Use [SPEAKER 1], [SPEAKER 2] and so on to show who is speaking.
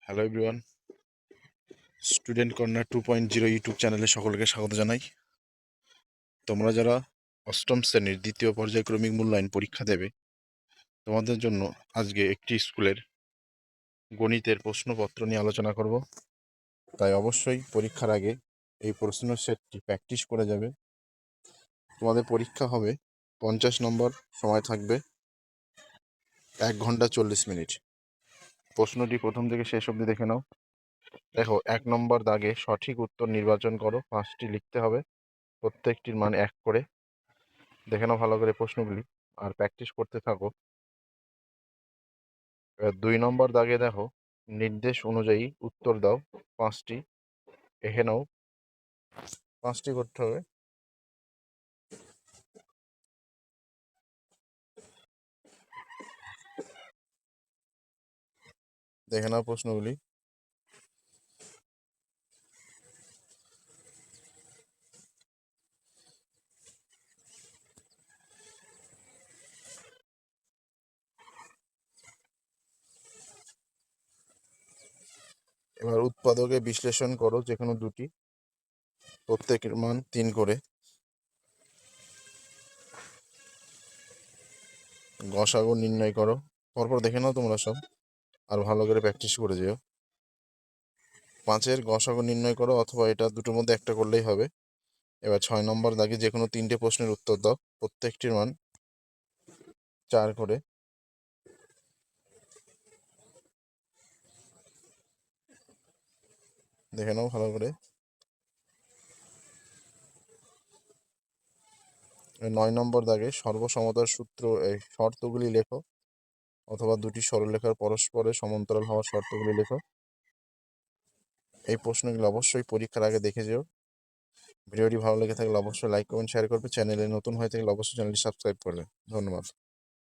[SPEAKER 1] Hello everyone, student corner 2.0 YouTube চ্যানেলে সকলকে স্বাগত জানাই। তোমরা যারা অষ্টম শ্রেণীর দ্বিতীয় পর্যায়ক্রমিক মূল্যায়ন পরীক্ষা দেবে, তোমাদের জন্য আজকে একটি স্কুলের গণিতের প্রশ্নপত্র নিয়ে আলোচনা করব। তাই অবশ্যই পরীক্ষার আগে এই প্রশ্ন সেটটি প্র্যাকটিস করে যাবে। তোমাদের পরীক্ষা হবে 50 নম্বর, সময় থাকবে 1 ঘন্টা 40 মিনিট। প্রশ্নটি প্রথম থেকে শেষ অবধি দেখে নাও। দেখো, 1 নম্বর দাগে সঠিক উত্তর নির্বাচন করো। 5টি লিখতে হবে, প্রত্যেকটির মান 1 করে। দেখে নাও ভালো করে প্রশ্নগুলি আর প্র্যাকটিস করতে থাকো। 2 নম্বর দাগে দেখো, নির্দেশ অনুযায়ী উত্তর দাও। 5টি দেখে নাও, 5টি করতে হবে। দেখে নাও প্রশ্নগুলি। এবার উৎপাদকে বিশ্লেষণ করো, যে কোনো দুটি, প্রত্যেকের মান 3 করে। গসাগু নির্ণয় করো। পরপর দেখে নাও তোমরা সব, আর ভালো করে প্র্যাকটিস করে যেও। 5-এর গসাগু নির্ণয় করো, অথবা এটা দুটোর মধ্যে একটা করলেই হবে। এবার 6 নম্বর দাগে যে কোনো 3টে প্রশ্নের উত্তর দাও, প্রত্যেকটির মান 4 করে। দেখে নাও ভালো করে। 9 নম্বর দাগে সর্বসমতার সূত্র এই শর্তগুলি লেখো, অথবা দুটি সরলরেখার পরস্পরের সমান্তরাল হওয়ার শর্তগুলি লেখো। এই প্রশ্নগুলো অবশ্যই পরীক্ষার আগে দেখে যেও। ভিডিওটি ভালো লেগে থাকলে অবশ্যই লাইক, কমেন্ট, শেয়ার করবে। চ্যানেলে নতুন হয়ে থাকলে অবশ্যই চ্যানেলটি সাবস্ক্রাইব করবে। ধন্যবাদ।